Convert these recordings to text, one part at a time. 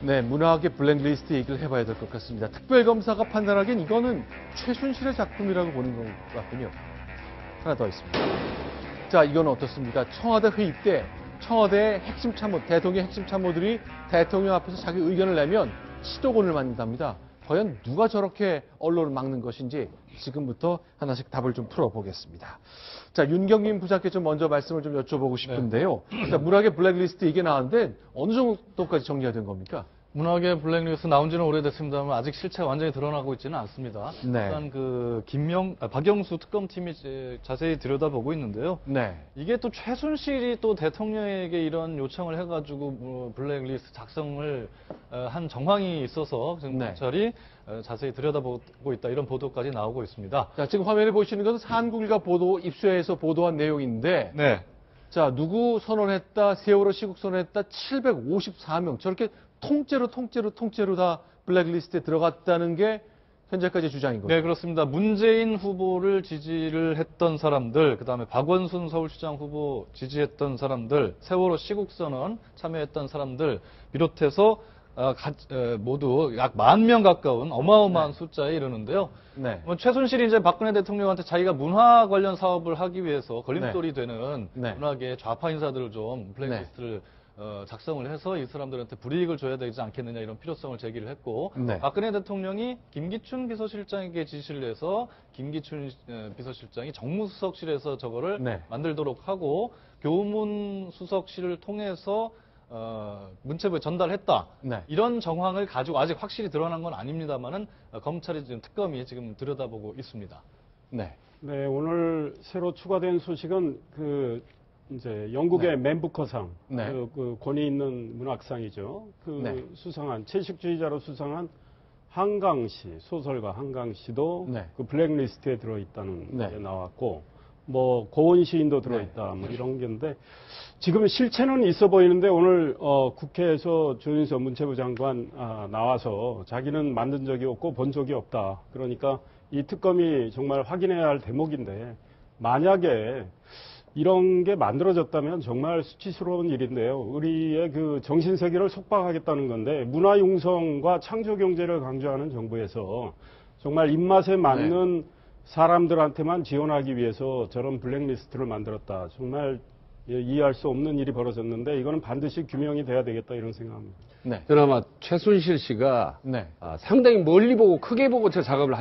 네, 문학의 블랙리스트 얘기를 해봐야 될 것 같습니다. 특별검사가 판단하기엔 이거는 최순실의 작품이라고 보는 것 같군요. 하나 더 있습니다. 자, 이건 어떻습니까? 청와대 회의 때 청와대의 핵심 참모, 대통령 핵심 참모들이 대통령 앞에서 자기 의견을 내면 시도권을 맞는답니다. 과연 누가 저렇게 언론을 막는 것인지 지금부터 하나씩 답을 좀 풀어보겠습니다. 자, 윤경민 부장께 좀 먼저 말씀을 좀 여쭤보고 싶은데요. 자, 문학의 블랙리스트 이게 나왔는데 어느 정도까지 정리가 된 겁니까? 문학의 블랙리스트 나온 지는 오래됐습니다만 아직 실체가 완전히 드러나고 있지는 않습니다. 네. 일단 박영수 특검팀이 자세히 들여다보고 있는데요. 네. 이게 또 최순실이 또 대통령에게 이런 요청을 해가지고 블랙리스트 작성을 한 정황이 있어서 지금 네. 검찰이 자세히 들여다보고 있다 이런 보도까지 나오고 있습니다. 자, 지금 화면에 보시는 것은 한국일가 보도 입수해서 보도한 내용인데, 네. 자, 누구 선언했다, 세월호 시국 선언했다, 754명 저렇게 통째로 다 블랙리스트에 들어갔다는 게 현재까지 주장인 거죠. 네, 그렇습니다. 문재인 후보를 지지를 했던 사람들, 그다음에 박원순 서울시장 후보 지지했던 사람들, 세월호 시국선언 참여했던 사람들 비롯해서 모두 약 10,000명 가까운 어마어마한 숫자에 이르는데요. 네. 최순실이 이제 박근혜 대통령한테 자기가 문화 관련 사업을 하기 위해서 걸림돌이 되는 네. 문학의 좌파 인사들을 좀 블랙리스트를 작성을 해서 이 사람들한테 불이익을 줘야 되지 않겠느냐 이런 필요성을 제기를 했고 네. 박근혜 대통령이 김기춘 비서실장에게 지시를 해서 김기춘 비서실장이 정무수석실에서 저거를 네. 만들도록 하고 교문수석실을 통해서 문체부에 전달했다. 네. 이런 정황을 가지고 아직 확실히 드러난 건 아닙니다만은 검찰이 지금 특검이 지금 들여다보고 있습니다. 네. 네, 오늘 새로 추가된 소식은 이제 영국의 네. 맨부커상, 네. 그 권위 있는 문학상이죠. 네. 수상한 채식주의자로 수상한 한강시 소설가 한강시도 네. 그 블랙리스트에 들어있다는 네. 게 나왔고, 뭐 고은 시인도 들어있다, 뭐 이런 게인데 지금 실체는 있어 보이는데 오늘 국회에서 조윤선 문체부 장관 나와서 자기는 만든 적이 없고 본 적이 없다. 그러니까 이 특검이 정말 확인해야 할 대목인데 만약에 이런 게 만들어졌다면 정말 수치스러운 일인데요. 우리의 그 정신세계를 속박하겠다는 건데 문화융성과 창조경제를 강조하는 정부에서 정말 입맛에 맞는 사람들한테만 지원하기 위해서 저런 블랙리스트를 만들었다. 정말 이해할 수 없는 일이 벌어졌는데 이거는 반드시 규명이 돼야 되겠다 이런 생각합니다. 네. 저는 아마 최순실 씨가 네. 상당히 멀리 보고 크게 보고 저 작업을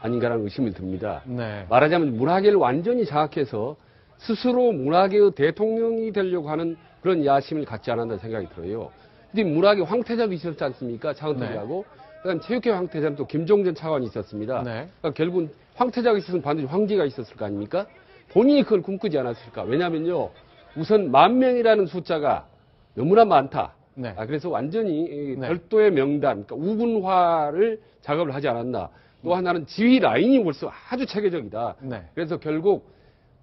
아닌가라는 의심이 듭니다. 네. 말하자면 문학계를 완전히 장악해서 스스로 문학의 대통령이 되려고 하는 그런 야심을 갖지 않았나 생각이 들어요. 근데 문학의 황태자도 있었지 않습니까? 차은택이하고. 그다음 체육회 황태자는 또 김종전 차관이 있었습니다. 네. 그러니까 결국은 황태자가 있었으면 반드시 황제가 있었을 거 아닙니까? 본인이 그걸 꿈꾸지 않았을까? 왜냐면요. 우선 10,000명이라는 숫자가 너무나 많다. 네. 그래서 완전히 별도의 명단, 그러니까 우군화를 작업을 하지 않았나. 또 하나는 지휘 라인이 벌써 아주 체계적이다. 네. 그래서 결국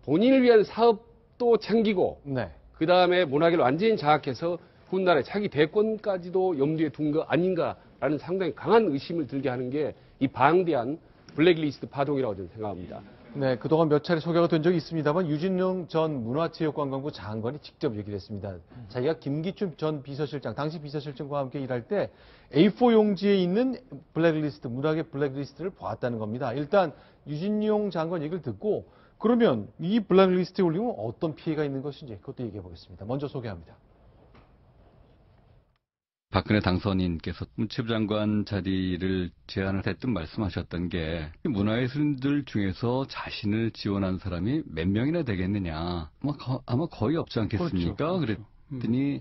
본인을 위한 사업도 챙기고 네. 그 다음에 문학을 완전히 장악해서 훗날에 자기 대권까지도 염두에 둔 거 아닌가라는 상당히 강한 의심을 들게 하는 게 이 방대한 블랙리스트 파동이라고 저는 생각합니다. 네, 그동안 몇 차례 소개가 된 적이 있습니다만 유진룡 전 문화체육관광부 장관이 직접 얘기를 했습니다. 자기가 김기춘 전 비서실장, 당시 비서실장과 함께 일할 때 A4 용지에 있는 블랙리스트, 문학의 블랙리스트를 보았다는 겁니다. 일단 유진룡 장관 얘기를 듣고 그러면 이 블랙리스트에 올리면 어떤 피해가 있는 것인지 그것도 얘기해 보겠습니다. 먼저 소개합니다. 박근혜 당선인께서 문체부 장관 자리를 제안을 했던 말씀하셨던 게 문화예술인들 중에서 자신을 지원한 사람이 몇 명이나 되겠느냐. 아마 거의 없지 않겠습니까? 그렇죠. 그랬더니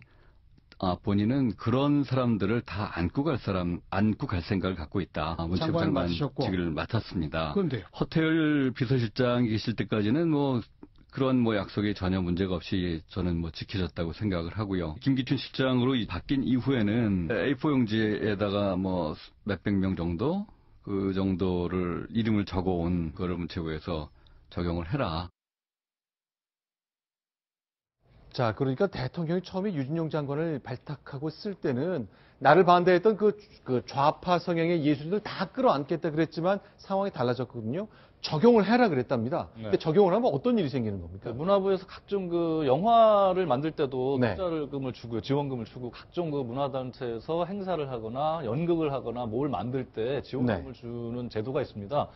본인은 그런 사람들을 다 안고 갈 생각을 갖고 있다. 문체부 장관 직을 맡았습니다. 그런데요. 허태열 비서실장이 계실 때까지는 그런 약속에 전혀 문제가 없이 저는 지켜졌다고 생각을 하고요. 김기춘 실장으로 바뀐 이후에는 A4 용지에다가 몇백 명 정도 그 정도를 이름을 적어온 거를 문체부에서 적용을 해라. 자, 그러니까 대통령이 처음에 유진룡 장관을 발탁하고 쓸 때는 나를 반대했던 그 좌파 성향의 예술인들 다 끌어안겠다 그랬지만 상황이 달라졌거든요. 적용을 해라 그랬답니다. 네. 근데 적용을 하면 어떤 일이 생기는 겁니까? 문화부에서 각종 그 영화를 만들 때도 네. 투자금을 주고 지원금을 주고 각종 그 문화단체에서 행사를 하거나 연극을 하거나 뭘 만들 때 지원금을 네. 주는 제도가 있습니다.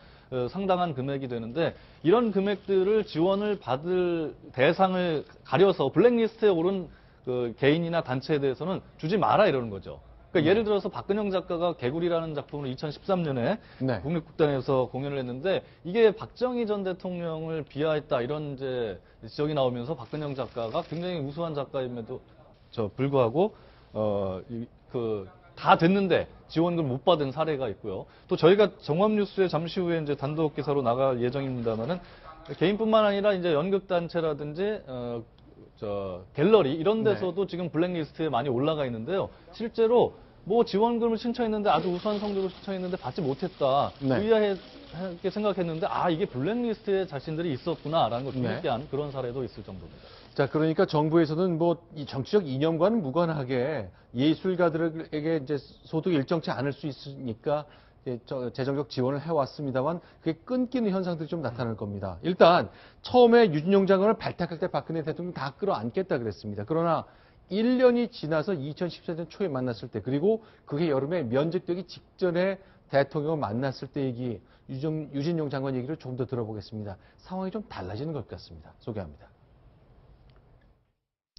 상당한 금액이 되는데 이런 금액들을 지원을 받을 대상을 가려서 블랙리스트에 오른 그 개인이나 단체에 대해서는 주지 마라 이러는 거죠. 그러니까 예를 들어서 박근영 작가가 개구리라는 작품을 2013년에 네. 국립극단에서 공연을 했는데 이게 박정희 전 대통령을 비하했다 이런 이제 지적이 나오면서 박근영 작가가 굉장히 우수한 작가임에도 불구하고 다 됐는데 지원금을 못 받은 사례가 있고요. 또 저희가 정합뉴스에 잠시 후에 이제 단독 기사로 나갈 예정입니다만은 개인뿐만 아니라 이제 연극단체라든지 갤러리 이런 데서도 지금 블랙리스트에 많이 올라가 있는데요. 실제로 뭐 지원금을 신청했는데 아주 우수한 성적을 신청했는데 받지 못했다. 네. 의아하게 생각했는데 이게 블랙리스트에 자신들이 있었구나라는 걸 네. 뒤늦게 한 그런 사례도 있을 정도입니다. 자, 그러니까 정부에서는 뭐 이 정치적 이념과는 무관하게 예술가들에게 이제 소득이 일정치 않을 수 있으니까 재정적 지원을 해왔습니다만 그게 끊기는 현상들이 좀 나타날 겁니다. 일단 처음에 유진용 장관을 발탁할 때 박근혜 대통령이 다 끌어안겠다 그랬습니다. 그러나 1년이 지나서 2014년 초에 만났을 때 그리고 그게 여름에 면직되기 직전에 대통령을 만났을 때 얘기 유진용 장관 얘기를 조금 더 들어보겠습니다. 상황이 좀 달라지는 것 같습니다. 소개합니다.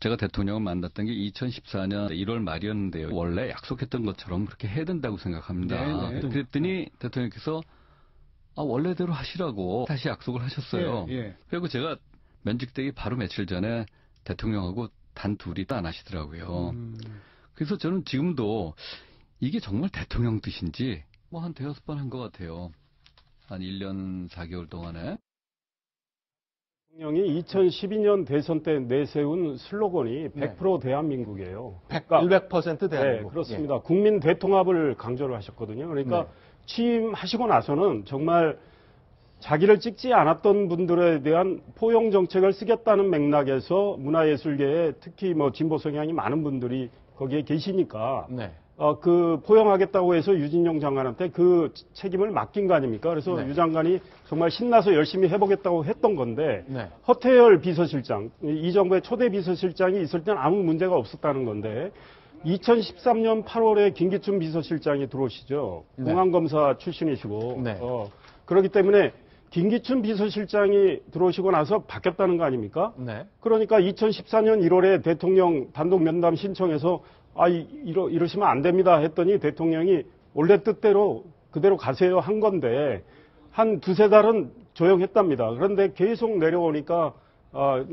제가 대통령을 만났던 게 2014년 1월 말이었는데요. 원래 약속했던 것처럼 그렇게 해야 된다고 생각합니다. 네, 네. 그랬더니 대통령께서 원래대로 하시라고 다시 약속을 하셨어요. 그리고 제가 면직되기 바로 며칠 전에 대통령하고 단 둘이 안 하시더라고요. 그래서 저는 지금도 이게 정말 대통령 뜻인지 뭐 한 대여섯 번 한 것 같아요. 한 1년 4개월 동안에. 대통령이 2012년 대선 때 내세운 슬로건이 100% 대한민국이에요. 100% 대한민국. 네, 그렇습니다. 국민 대통합을 강조를 하셨거든요. 그러니까 취임하시고 나서는 정말 자기를 찍지 않았던 분들에 대한 포용 정책을 쓰겠다는 맥락에서 문화예술계에 특히 뭐 진보 성향이 많은 분들이 거기에 계시니까 네. 그 포용하겠다고 해서 유진용 장관한테 그 책임을 맡긴 거 아닙니까? 그래서 네. 유 장관이 정말 신나서 열심히 해보겠다고 했던 건데 네. 허태열 비서실장, 이 정부의 초대 비서실장이 있을 때는 아무 문제가 없었다는 건데 2013년 8월에 김기춘 비서실장이 들어오시죠. 네. 공안검사 출신이시고 네. 그렇기 때문에 김기춘 비서실장이 들어오시고 나서 바뀌었다는 거 아닙니까? 네. 그러니까 2014년 1월에 대통령 단독 면담 신청해서 이러시면 안 됩니다 했더니 대통령이 원래 뜻대로 그대로 가세요 한 건데 한 두세 달은 조용했답니다. 그런데 계속 내려오니까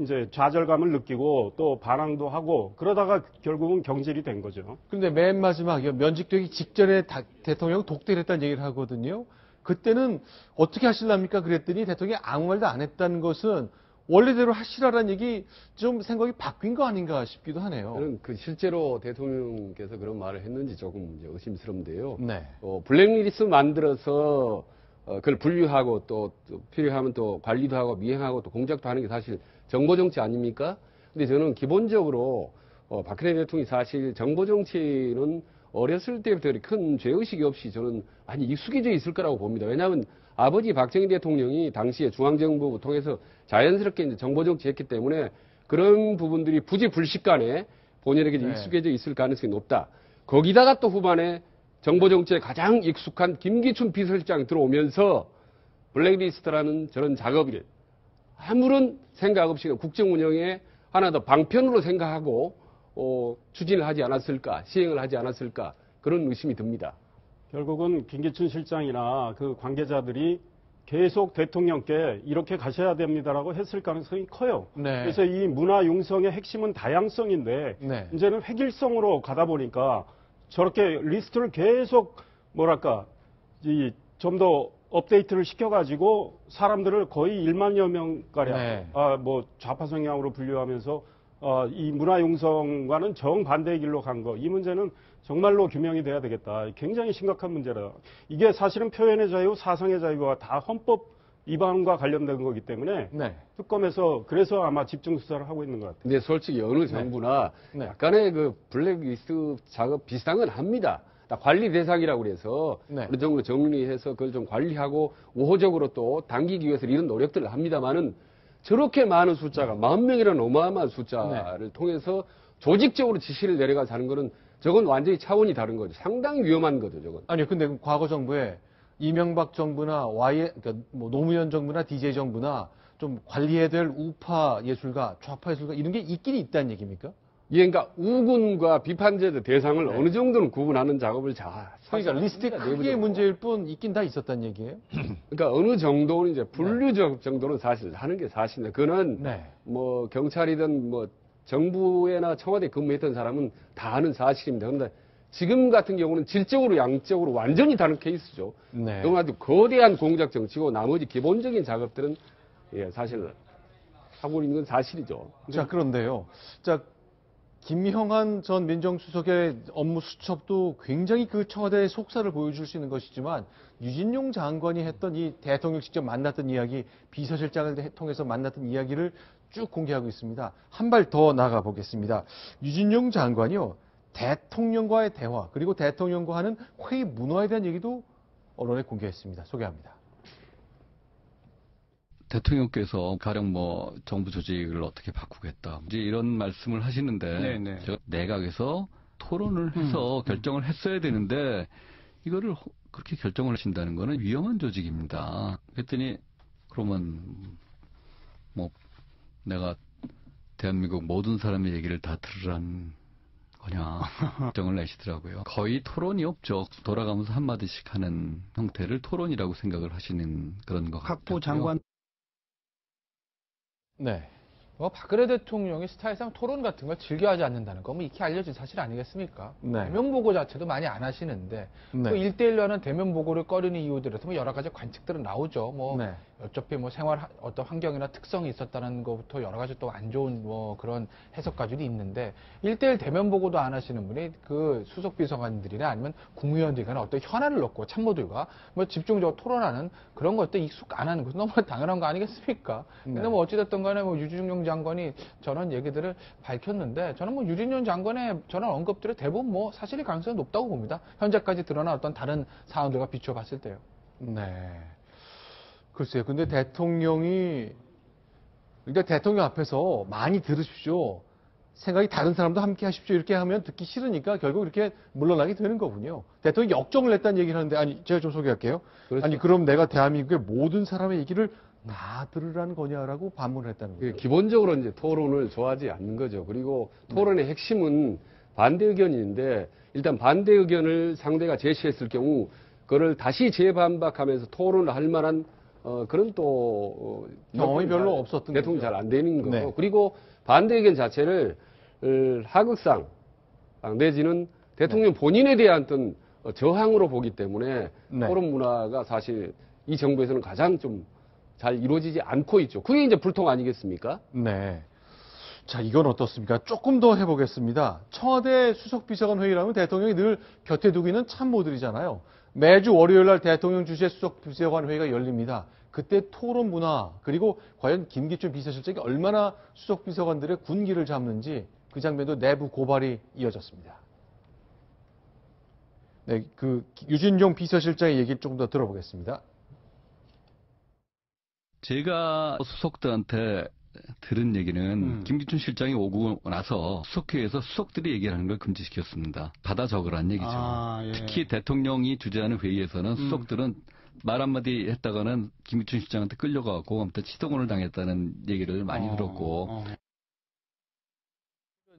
이제 좌절감을 느끼고 또 반항도 하고 그러다가 결국은 경질이 된 거죠. 그런데 맨 마지막에 면직되기 직전에 대통령 독대를 했다는 얘기를 하거든요. 그때는 어떻게 하실랍니까? 그랬더니 대통령이 아무 말도 안 했다는 것은 원래대로 하시라라는 얘기 좀 생각이 바뀐 거 아닌가 싶기도 하네요. 저는 실제로 대통령께서 그런 말을 했는지 조금 이제 의심스러운데요. 네. 블랙리스트 만들어서 그걸 분류하고 또 필요하면 또 관리도 하고 미행하고 또 공작도 하는 게 사실 정보 정치 아닙니까? 근데 저는 기본적으로 박근혜 대통령이 사실 정보 정치는 어렸을 때부터 큰 죄의식이 없이 저는 많이 익숙해져 있을 거라고 봅니다. 왜냐하면 아버지 박정희 대통령이 당시에 중앙정부 통해서 자연스럽게 이제 정보 정치했기 때문에 그런 부분들이 부지불식간에 본인에게 익숙해져 있을 가능성이 높다. 거기다가 또 후반에 정보 정치에 가장 익숙한 김기춘 비서실장이 들어오면서 블랙리스트라는 저런 작업을 아무런 생각 없이 국정 운영에 하나 더 방편으로 생각하고 추진을 하지 않았을까, 시행을 하지 않았을까 그런 의심이 듭니다. 결국은 김기춘 실장이나 그 관계자들이 계속 대통령께 이렇게 가셔야 됩니다라고 했을 가능성이 커요. 네. 그래서 이 문화 융성의 핵심은 다양성인데 네. 이제는 획일성으로 가다 보니까 저렇게 리스트를 계속 좀 더 업데이트를 시켜가지고 사람들을 거의 1만여 명가량 네. 뭐 좌파 성향으로 분류하면서 이 문화 융성과는 정반대의 길로 간 거. 이 문제는 정말로 규명이 돼야 되겠다. 굉장히 심각한 문제라. 이게 사실은 표현의 자유, 사상의 자유와 다 헌법 위반과 관련된 거기 때문에 네. 특검에서 그래서 아마 집중 수사를 하고 있는 것 같아요. 근데 솔직히 어느 정부나 네. 약간의 그 블랙리스트 작업 비슷한 건 합니다. 다 관리 대상이라고 그래서 네. 어느 정도 정리해서 그걸 좀 관리하고 우호적으로 또 당기기 위해서 이런 노력들을 합니다만은 저렇게 많은 숫자가 40,000명이라는 어마어마한 숫자를 통해서 조직적으로 지시를 내려가서 하는 거는 저건 완전히 차원이 다른 거죠. 상당히 위험한 거죠, 저건. 아니요, 근데 과거 정부에 이명박 정부나 그러니까 뭐 노무현 정부나 DJ 정부나 좀 관리해야 될 우파 예술가, 좌파 예술가 이런 게 있긴 있다는 얘기입니까? 예, 그러니까 우군과 비판자들 대상을 네. 어느 정도는 구분하는 작업을 그러니까 리스트에 크게 문제일 뿐 있긴 다 있었다는 얘기예요? 그러니까 어느 정도는 이제 분류적 정도는 사실 하는 게 사실입니다. 그거는 네. 뭐 경찰이든 뭐 정부에나 청와대 근무했던 사람은 다 아는 사실입니다. 그런데 지금 같은 경우는 질적으로 양적으로 완전히 다른 케이스죠. 네. 너무나도 거대한 공작 정치고 나머지 기본적인 작업들은 예, 사실 하고 있는 건 사실이죠. 자, 그런데요. 자, 김형한 전 민정수석의 업무 수첩도 굉장히 그 청와대의 속사를 보여줄 수 있는 것이지만 유진용 장관이 했던 이 대통령 직접 만났던 이야기, 비서실장을 통해서 만났던 이야기를 쭉 공개하고 있습니다. 한 발 더 나가 보겠습니다. 유진용 장관이요. 대통령과의 대화, 그리고 대통령과 하는 회의 문화에 대한 얘기도 언론에 공개했습니다. 소개합니다. 대통령께서 가령 뭐 정부 조직을 어떻게 바꾸겠다 이제 이런 말씀을 하시는데 네네. 제가 내각에서 토론을 해서 결정을 했어야 되는데 이거를 그렇게 결정을 하신다는 거는 위험한 조직입니다. 그랬더니 그러면 뭐 내가 대한민국 모든 사람의 얘기를 다 들으란 거냐 결정을 내시더라고요. 거의 토론이 없죠. 돌아가면서 한마디씩 하는 형태를 토론이라고 생각을 하시는 그런 것 같아요. 각부 장관 네. 뭐 박근혜 대통령이 스타일상 토론 같은 걸 즐겨하지 않는다는 거 뭐 익히 알려진 사실 아니겠습니까? 네. 대면 보고 자체도 많이 안 하시는데 네. 또 1대1로 하는 대면 보고를 꺼리는 이유들에서 뭐 여러 가지 관측들은 나오죠. 뭐 네. 어차피 뭐 생활 어떤 환경이나 특성이 있었다는 것부터 여러 가지 또 안 좋은 뭐 그런 해석까지도 있는데 1대1 대면 보고도 안 하시는 분이 그 수석 비서관들이나 아니면 국무위원들이나 어떤 현안을 놓고 참모들과 뭐 집중적으로 토론하는 그런 것도 익숙 안 하는 것은 너무 당연한 거 아니겠습니까? 근데 네. 뭐 어찌됐든 간에 뭐 유진용 장관이 저런 얘기들을 밝혔는데 저는 뭐 유진용 장관의 저런 언급들이 대부분 뭐 사실일 가능성이 높다고 봅니다. 현재까지 드러난 어떤 다른 사안들과 비추어 봤을 때요. 네. 글쎄요. 근데 대통령이, 그러니까 대통령 앞에서 많이 들으십시오. 생각이 다른 사람도 함께 하십시오. 이렇게 하면 듣기 싫으니까 결국 이렇게 물러나게 되는 거군요. 대통령이 역정을 냈다는 얘기를 하는데, 아니, 제가 좀 소개할게요. 그렇죠. 아니, 그럼 내가 대한민국의 모든 사람의 얘기를 다 들으라는 거냐라고 반문을 했다는 거예요. 기본적으로 이제 토론을 좋아하지 않는 거죠. 그리고 토론의 핵심은 반대 의견인데 일단 반대 의견을 상대가 제시했을 경우 그걸 다시 재반박하면서 토론을 할 만한 그런 또 경험이 별로 없었던 대통령 거죠. 잘 안 되는 거고 네. 그리고 반대 의견 자체를 하극상 내지는 대통령 본인에 대한 어떤 저항으로 보기 때문에 네. 토론 문화가 사실 이 정부에서는 가장 좀 잘 이루어지지 않고 있죠. 그게 이제 불통 아니겠습니까? 네. 자, 이건 어떻습니까? 조금 더 해보겠습니다. 청와대 수석비서관 회의라면 대통령이 늘 곁에 두고 있는 참모들이잖아요. 매주 월요일 날 대통령 주재 수석비서관 회의가 열립니다. 그때 토론 문화, 그리고 과연 김기춘 비서실장이 얼마나 수석비서관들의 군기를 잡는지 그 장면도 내부 고발이 이어졌습니다. 네, 그 유진용 비서실장의 얘기를 조금 더 들어보겠습니다. 제가 수석들한테 들은 얘기는 김기춘 실장이 오고 나서 수석회의에서 수석들이 얘기하는 걸 금지시켰습니다. 받아 적으라는 얘기죠. 예. 특히 대통령이 주재하는 회의에서는 수석들은 말 한마디 했다가는 김기춘 실장한테 끌려가고 아무튼 치동을 당했다는 얘기를 많이 들었고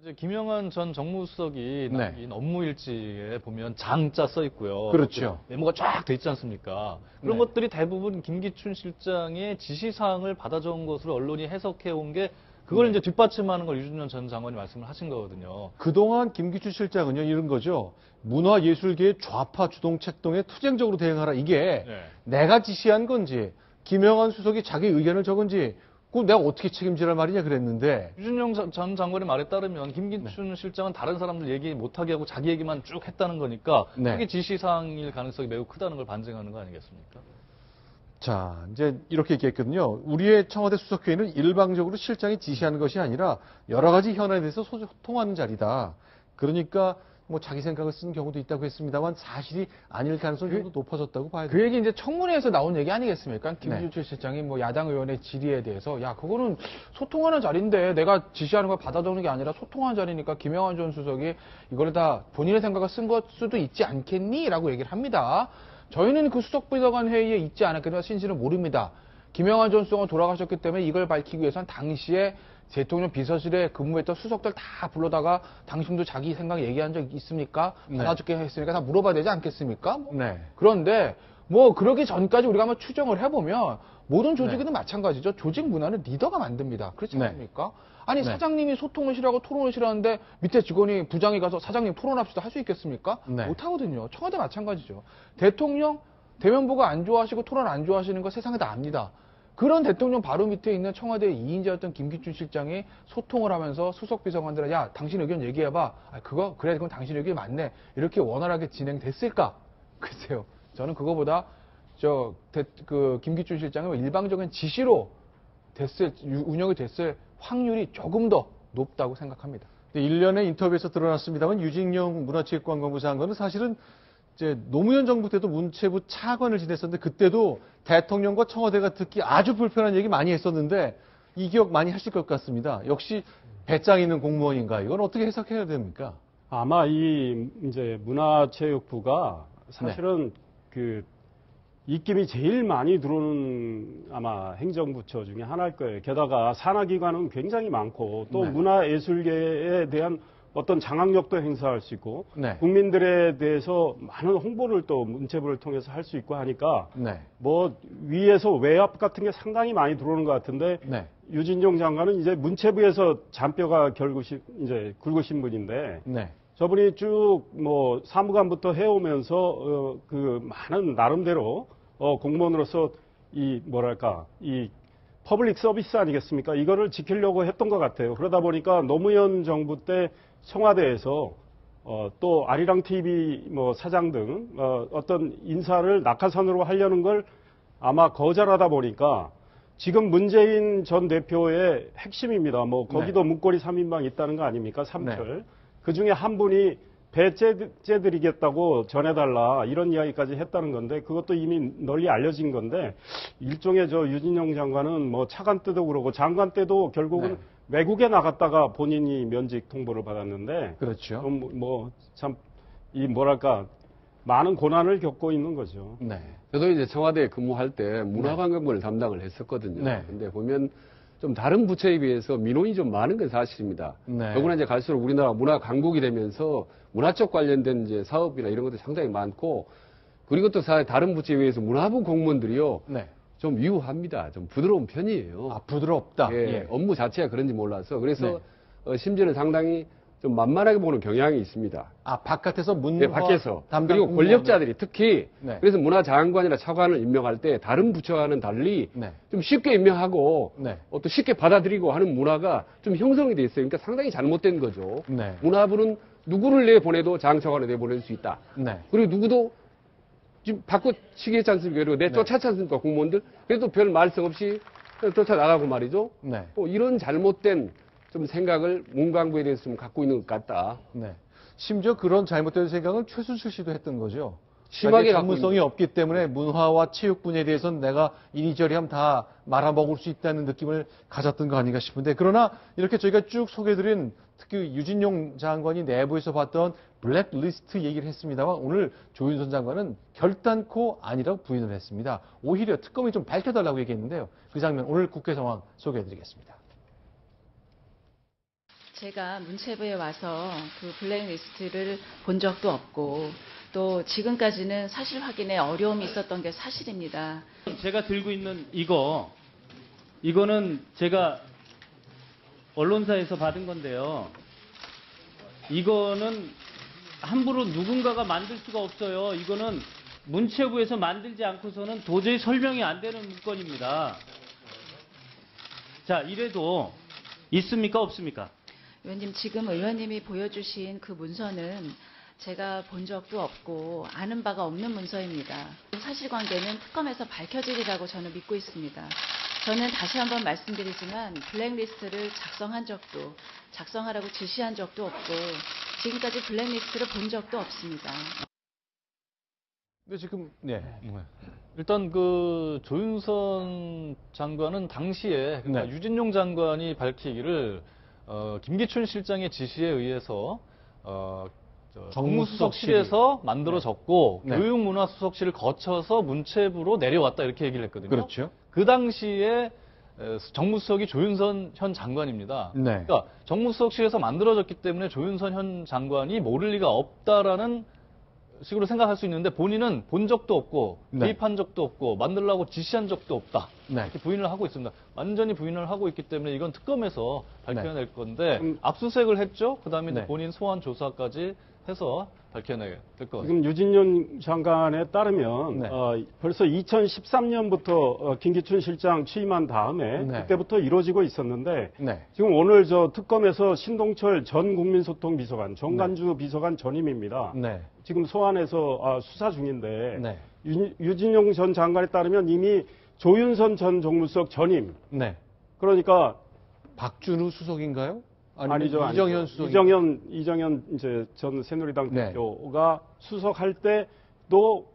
이제 김영한 전 정무수석이 네. 남긴 업무 일지에 보면 장자 써 있고요. 그렇죠. 메모가 쫙 돼 있지 않습니까? 그런 네. 것들이 대부분 김기춘 실장의 지시사항을 받아 적은 것으로 언론이 해석해 온 게 그걸 네. 이제 뒷받침하는 걸 유준현 전 장관이 말씀을 하신 거거든요. 그동안 김기춘 실장은요, 이런 거죠. 문화예술계의 좌파 주동 책동에 투쟁적으로 대응하라. 이게 네. 내가 지시한 건지, 김영한 수석이 자기 의견을 적은지, 그럼 내가 어떻게 책임지란 말이냐 그랬는데, 유준영 전 장관의 말에 따르면 김기춘 실장은 다른 사람들 얘기 못하게 하고 자기 얘기만 쭉 했다는 거니까 네. 그게 지시사항일 가능성이 매우 크다는 걸 반증하는 거 아니겠습니까? 자, 이제 이렇게 얘기했거든요. 우리의 청와대 수석회의는 일방적으로 실장이 지시하는 것이 아니라 여러 가지 현안에 대해서 소통하는 자리다. 그러니까 뭐 자기 생각을 쓴 경우도 있다고 했습니다만 사실이 아닐 가능성이 좀 더 높아졌다고 봐야 그 돼요. 얘기 이제 청문회에서 나온 얘기 아니겠습니까? 네. 김기춘 실장이 뭐 야당 의원의 질의에 대해서 야 그거는 소통하는 자리인데 내가 지시하는 걸 받아 적는 게 아니라 소통하는 자리니까 김영환 전 수석이 이걸 다 본인의 생각을 쓴 것 수도 있지 않겠니? 라고 얘기를 합니다. 저희는 그 수석비서관 회의에 있지 않았거나 진실은 모릅니다. 김영환 전 수석은 돌아가셨기 때문에 이걸 밝히기 위해서는 당시에 대통령 비서실에 근무했던 수석들 다 불러다가 당신도 자기 생각 얘기한 적 있습니까? 네. 받아줄게 했으니까 다 물어봐야 되지 않겠습니까? 네. 그런데 뭐 그러기 전까지 우리가 한번 추정을 해보면 모든 조직에도 네. 마찬가지죠. 조직 문화는 리더가 만듭니다. 그렇지 네. 않습니까? 아니 네. 사장님이 소통을 싫어하고 토론을 싫어하는데 밑에 직원이 부장이 가서 사장님 토론합시다 할 수 있겠습니까? 네. 못하거든요. 청와대 마찬가지죠. 대통령 대면보가 안 좋아하시고 토론 안 좋아하시는 거 세상에 다 압니다. 그런 대통령 바로 밑에 있는 청와대 2인자였던 김기춘 실장이 소통을 하면서 수석 비서관들은 야 당신 의견 얘기해봐. 아, 그래 그건 당신 의견이 맞네. 이렇게 원활하게 진행됐을까? 글쎄요. 저는 그거보다 김기춘 실장의 일방적인 지시로 운영이 됐을 확률이 조금 더 높다고 생각합니다. 1년의 인터뷰에서 드러났습니다만 유진용 문화체육관광부 장관은 사실은 이제 노무현 정부 때도 문체부 차관을 지냈었는데 그때도 대통령과 청와대가 듣기 아주 불편한 얘기 많이 했었는데 이 기억 많이 하실 것 같습니다. 역시 배짱 있는 공무원인가? 이건 어떻게 해석해야 됩니까? 아마 이제 문화체육부가 사실은 그 입김이 제일 많이 들어오는 아마 행정부처 중에 하나일 거예요. 게다가 산하기관은 굉장히 많고 또 네. 문화예술계에 대한 어떤 장악력도 행사할 수 있고 네. 국민들에 대해서 많은 홍보를 또 문체부를 통해서 할 수 있고 하니까 네. 뭐 위에서 외압 같은 게 상당히 많이 들어오는 것 같은데 네. 유진용 장관은 이제 문체부에서 잔뼈가 이제 굵으신 분인데 네. 저분이 쭉 뭐 사무관부터 해오면서 그 많은 나름대로 공무원으로서 이 퍼블릭 서비스 아니겠습니까? 이거를 지키려고 했던 것 같아요. 그러다 보니까 노무현 정부 때 청와대에서 또 아리랑 TV 뭐 사장 등 어떤 인사를 낙하산으로 하려는 걸 아마 거절하다 보니까 지금 문재인 전 대표의 핵심입니다. 뭐 거기도 문고리 3인방 있다는 거 아닙니까? 삼철. 네. 그 중에 한 분이 배 째드리겠다고 전해달라 이런 이야기까지 했다는 건데 그것도 이미 널리 알려진 건데 일종의 유진용 장관은 뭐 차관 때도 그러고 장관 때도 결국은 네. 외국에 나갔다가 본인이 면직 통보를 받았는데 그렇죠. 참 많은 고난을 겪고 있는 거죠. 네. 저도 이제 청와대에 근무할 때 문화관광부를 담당을 했었거든요. 네. 근데 보면 좀 다른 부처에 비해서 민원이 좀 많은 건 사실입니다. 네. 더구나 이제 갈수록 우리나라 문화 강국이 되면서 문화 쪽 관련된 이제 사업이나 이런 것도 상당히 많고 그리고 또 다른 부처에 비해서 문화부 공무원들이요. 네. 좀 유합니다. 좀 부드러운 편이에요. 아, 부드럽다. 예, 예. 업무 자체가 그런지 몰라서 그래서 네. 심지어는 상당히 좀 만만하게 보는 경향이 있습니다. 아, 바깥에서 문화 네, 밖에서. 담당 그리고 공무원들. 권력자들이 특히 네. 그래서 문화장관이나 차관을 임명할 때 다른 부처와는 달리 네. 좀 쉽게 임명하고 네. 또 쉽게 받아들이고 하는 문화가 좀 형성이 돼 있어요. 그러니까 상당히 잘못된 거죠. 네. 문화부는 누구를 내보내도 장차관을 내보낼 수 있다. 네. 그리고 누구도 지금 바꿔치기 했지 않습니까? 그리고 내쫓았지 않습니까? 공무원들. 그래도 별 말씀 없이 쫓아나가고 말이죠. 네. 이런 잘못된 좀 생각을 문광부에 대해서 좀 갖고 있는 것 같다. 네. 심지어 그런 잘못된 생각을 최순실 씨도 했던 거죠. 심하게 자기 갖고 전문성이 없기 때문에 문화와 체육 분야에 대해서는 내가 이리저리 하면 다 말아먹을 수 있다는 느낌을 가졌던 거 아닌가 싶은데 그러나 이렇게 저희가 쭉 소개해드린 특히 유진용 장관이 내부에서 봤던 블랙리스트 얘기를 했습니다만 오늘 조윤선 장관은 결단코 아니라고 부인을 했습니다. 오히려 특검이 좀 밝혀달라고 얘기했는데요. 그 장면 오늘 국회 상황 소개해드리겠습니다. 제가 문체부에 와서 그 블랙리스트를 본 적도 없고 또 지금까지는 사실 확인에 어려움이 있었던 게 사실입니다. 제가 들고 있는 이거는 제가 언론사에서 받은 건데요. 이거는 함부로 누군가가 만들 수가 없어요. 이거는 문체부에서 만들지 않고서는 도저히 설명이 안 되는 문건입니다. 자, 이래도 있습니까? 없습니까? 의원님, 지금 의원님이 보여주신 그 문서는 제가 본 적도 없고 아는 바가 없는 문서입니다. 사실관계는 특검에서 밝혀지리라고 저는 믿고 있습니다. 저는 다시 한번 말씀드리지만 블랙리스트를 작성하라고 지시한 적도 없고 지금까지 블랙리스트를 본 적도 없습니다. 근데 지금 네. 일단 그 조윤선 장관은 당시에 그러니까 네. 유진용 장관이 밝히기를 김기춘 실장의 지시에 의해서 정무수석실에서 만들어졌고 네. 교육문화수석실을 거쳐서 문체부로 내려왔다 이렇게 얘기를 했거든요. 그렇죠. 그 당시에 정무수석이 조윤선 현 장관입니다. 네. 그러니까 정무수석실에서 만들어졌기 때문에 조윤선 현 장관이 모를 리가 없다라는 식으로 생각할 수 있는데 본인은 본 적도 없고 네. 개입한 적도 없고 만들라고 지시한 적도 없다. 네. 이렇게 부인을 하고 있습니다. 완전히 부인을 하고 있기 때문에 이건 특검에서 밝혀낼 건데 음. 압수수색을 했죠. 그다음에 이제 네. 본인 소환 조사까지 해서 밝혀내게 될 것 같습니다. 지금 유진년 장관에 따르면 네. 벌써 2013년부터 김기춘 실장 취임한 다음에 네. 그때부터 이루어지고 있었는데 네. 지금 오늘 저 특검에서 신동철 전 국민소통 비서관, 정관주 비서관 전임입니다. 네. 지금 소환해서 수사 중인데 네. 유진용 전 장관에 따르면 이미 조윤선 전 정무수석 전임, 네. 그러니까 박준우 수석인가요? 아니면 아니죠. 이정현 수석. 이정현 이제 전 새누리당 네. 대표가 수석할 때도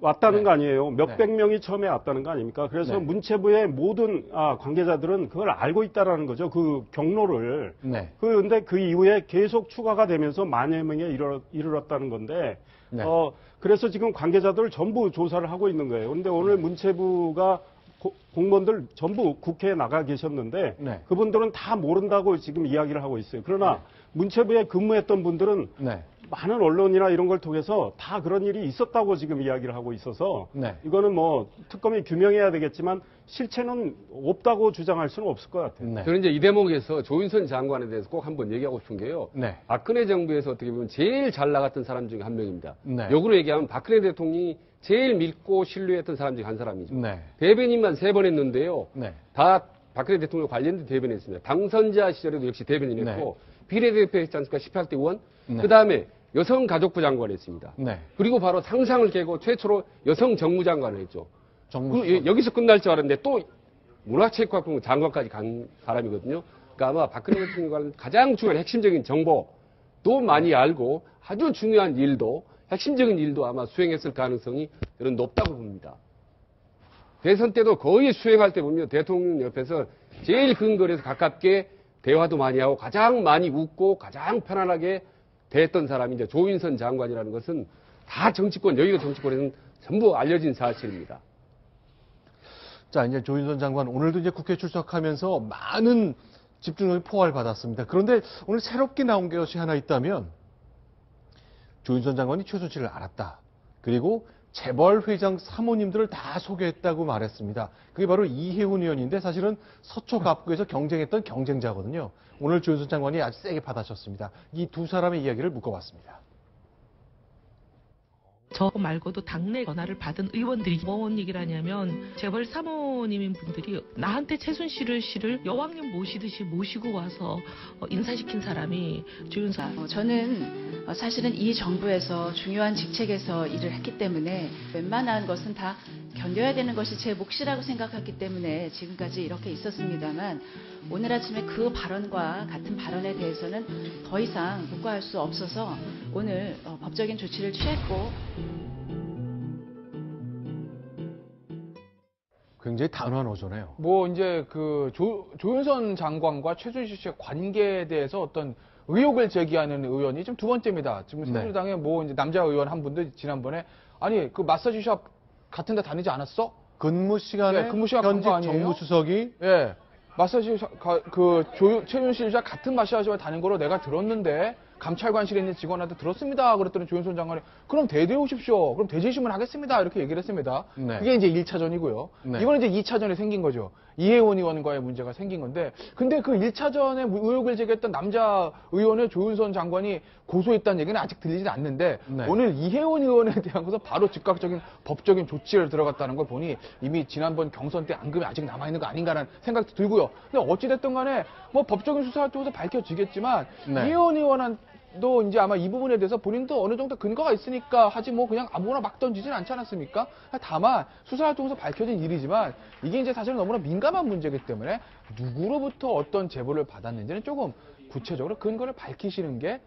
왔다는 네. 거 아니에요. 몇백 네. 명이 처음에 왔다는 거 아닙니까? 그래서 네. 문체부의 모든 관계자들은 그걸 알고 있다라는 거죠. 그 경로를. 네. 그런데 그 이후에 계속 추가가 되면서 만여 명에 이르렀다는 건데, 네. 그래서 지금 관계자들을 전부 조사를 하고 있는 거예요. 그런데 오늘 문체부가 공무원들 전부 국회에 나가 계셨는데 네. 그분들은 다 모른다고 지금 이야기를 하고 있어요. 그러나 문체부에 근무했던 분들은 네. 많은 언론이나 이런 걸 통해서 다 그런 일이 있었다고 지금 이야기를 하고 있어서 네. 이거는 뭐 특검이 규명해야 되겠지만 실체는 없다고 주장할 수는 없을 것 같아요. 네. 저는 이제 이 대목에서 조윤선 장관에 대해서 꼭 한번 얘기하고 싶은 게요. 네. 박근혜 정부에서 어떻게 보면 제일 잘 나갔던 사람 중에 한 명입니다. 네. 역으로 얘기하면 박근혜 대통령이 제일 믿고 신뢰했던 사람 중에 한 사람이죠. 네. 대변인만 3번 했는데요. 네. 다 박근혜 대통령 관련된 대변했습니다. 당선자 시절에도 역시 대변인했고 비례대표 했지 않습니까? 18대 의원. 네. 그다음에 여성가족부 장관 했습니다. 네. 그리고 바로 상상을 깨고 최초로 여성 정무장관을 했죠. 정무 그리고 여기서 끝날 줄 알았는데 또 문화체육관광부 장관까지 간 사람이거든요. 그러니까 아마 박근혜 대통령과 가장 중요한 핵심적인 정보도 많이 알고 아주 중요한 일도 핵심적인 일도 아마 수행했을 가능성이 저는 높다고 봅니다. 대선 때도 거의 수행할 때 보면 대통령 옆에서 제일 근거리에서 가깝게 대화도 많이 하고 가장 많이 웃고 가장 편안하게 대했던 사람이 이제 조윤선 장관이라는 것은 다 정치권, 여기가 정치권에서는 전부 알려진 사실입니다. 자, 이제 조윤선 장관 오늘도 이제 국회 출석하면서 많은 집중력이 포괄 받았습니다. 그런데 오늘 새롭게 나온 것이 하나 있다면 조윤선 장관이 최순실을 알았다. 그리고 재벌 회장 사모님들을 다 소개했다고 말했습니다. 그게 바로 이혜훈 의원인데 사실은 서초갑구에서 경쟁했던 경쟁자거든요. 오늘 조윤선 장관이 아주 세게 받아쳤습니다. 이 두 사람의 이야기를 묶어봤습니다. 저 말고도 당내 전화를 받은 의원들이 뭔 얘기를 하냐면 재벌 사모님인 분들이 나한테 최순실을 여왕님 모시듯이 모시고 와서 인사시킨 사람이 조윤선. 저는 사실은 이 정부에서 중요한 직책에서 일을 했기 때문에 웬만한 것은 다 견뎌야 되는 것이 제 몫이라고 생각했기 때문에 지금까지 이렇게 있었습니다만 오늘 아침에 그 발언과 같은 발언에 대해서는 더 이상 묵과할 수 없어서 오늘 법적인 조치를 취했고. 굉장히 단호한 어조네요. 뭐 이제 그 조윤선 장관과 최순실 씨의 관계에 대해서 어떤 의혹을 제기하는 의원이 지금 두 번째입니다. 지금 네. 새누리당의 뭐 이제 남자 의원 한 분도 지난번에 아니 그 마사지샵 같은 데 다니지 않았어? 근무 시간에 네, 근무 시간 간 현직 거 아니에요? 정무수석이 예. 마사지샵 최순실 씨가 같은 마사지샵에 다닌 거로 내가 들었는데 감찰관실에 있는 직원한테 들었습니다. 그랬더니 조윤선 장관이 그럼 대대해 오십시오. 그럼 대지신문 하겠습니다. 이렇게 얘기를 했습니다. 네. 그게 이제 1차전이고요. 네. 이거는 이제 2차전에 생긴 거죠. 이혜원 의원과의 문제가 생긴 건데 근데 그 1차전에 의혹을 제기했던 남자 의원을 조윤선 장관이 고소했다는 얘기는 아직 들리진 않는데 네. 오늘 이혜원 의원에 대한 것은 바로 즉각적인 법적인 조치를 들어갔다는 걸 보니 이미 지난번 경선 때 앙금이 아직 남아있는 거 아닌가라는 생각도 들고요. 근데 어찌됐든 간에 뭐 법적인 수사를 통해서 밝혀지겠지만 네. 이혜원 의원도 이제 아마 이 부분에 대해서 본인도 어느 정도 근거가 있으니까 하지 뭐 그냥 아무거나 막 던지진 않지 않았습니까? 다만 수사를 통해서 밝혀진 일이지만 이게 이제 사실은 너무나 민감한 문제이기 때문에 누구로부터 어떤 제보를 받았는지는 조금 구체적으로 근거를 밝히시는 게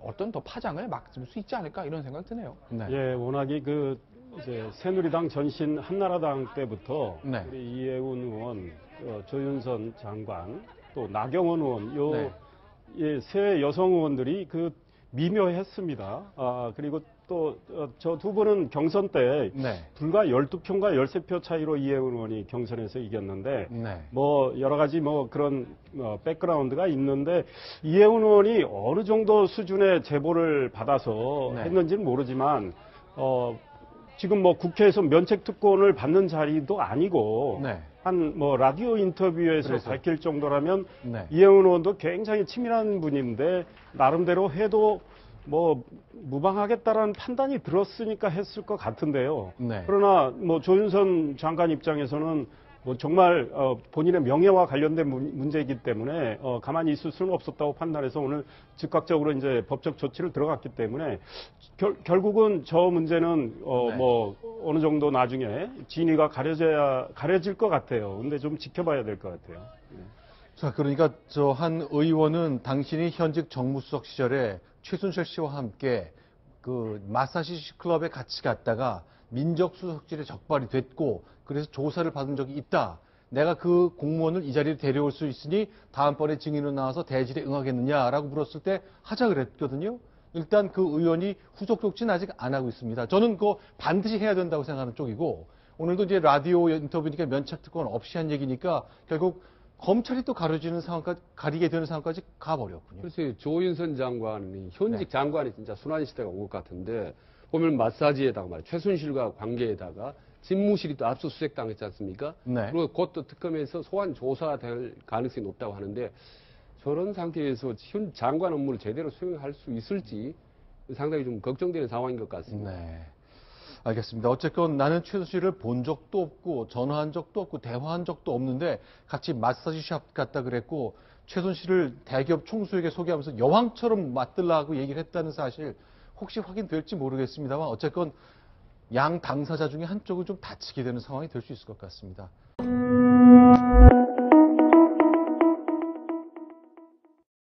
어떤 더 파장을 막을 수 있지 않을까 이런 생각 드네요. 네. 예, 워낙에 이제 새누리당 전신 한나라당 때부터 네. 우리 이해운 의원, 조윤선 장관, 또 나경원 의원, 요 네. 예, 새 여성 의원들이 미묘했습니다. 그리고 또 저 두 분은 경선 때 네. 불과 12표인가 13표 차이로 이해운 의원이 경선에서 이겼는데 네. 뭐 여러 가지 뭐 그런 백그라운드가 있는데 이해운 의원이 어느 정도 수준의 제보를 받아서 네. 했는지는 모르지만 지금 뭐 국회에서 면책 특권을 받는 자리도 아니고 네. 한 뭐 라디오 인터뷰에서 그래서. 밝힐 정도라면 네. 이해운 의원도 굉장히 치밀한 분인데 나름대로 해도 뭐 무방하겠다라는 판단이 들었으니까 했을 것 같은데요. 네. 그러나 뭐 조윤선 장관 입장에서는 뭐 정말 본인의 명예와 관련된 문제이기 때문에 가만히 있을 수는 없었다고 판단해서 오늘 즉각적으로 이제 법적 조치를 들어갔기 때문에 결국은 저 문제는 네. 뭐 어느 정도 나중에 진위가 가려질 것 같아요. 근데 좀 지켜봐야 될 것 같아요. 자, 그러니까 저 한 의원은 당신이 현직 정무수석 시절에 최순실 씨와 함께 그 마사지 클럽에 같이 갔다가 민정수석실에 적발이 됐고 그래서 조사를 받은 적이 있다. 내가 그 공무원을 이 자리에 데려올 수 있으니 다음번에 증인으로 나와서 대질에 응하겠느냐라고 물었을 때 하자 그랬거든요. 일단 그 의원이 후속 조치는 아직 안 하고 있습니다. 저는 그거 반드시 해야 된다고 생각하는 쪽이고 오늘도 이제 라디오 인터뷰니까 면책특권 없이 한 얘기니까 결국 검찰이 또 가리게 되는 상황까지 가버렸군요. 글쎄요, 조윤선 장관이 현직 네. 장관이 진짜 순환 시대가 온 것 같은데 보면 마사지에다가 말이야 최순실과 관계에다가 집무실이 또 압수수색 당했지 않습니까? 네. 그리고 곧 또 특검에서 소환 조사될 가능성이 높다고 하는데 저런 상태에서 현 장관 업무를 제대로 수행할 수 있을지 상당히 좀 걱정되는 상황인 것 같습니다. 네. 알겠습니다. 어쨌건 나는 최순실을 본 적도 없고 전화한 적도 없고 대화한 적도 없는데 같이 마사지샵 갔다 그랬고 최순실을 대기업 총수에게 소개하면서 여왕처럼 맞들라고 얘기를 했다는 사실 혹시 확인될지 모르겠습니다만 어쨌건 양 당사자 중에 한쪽은 좀 다치게 되는 상황이 될 수 있을 것 같습니다.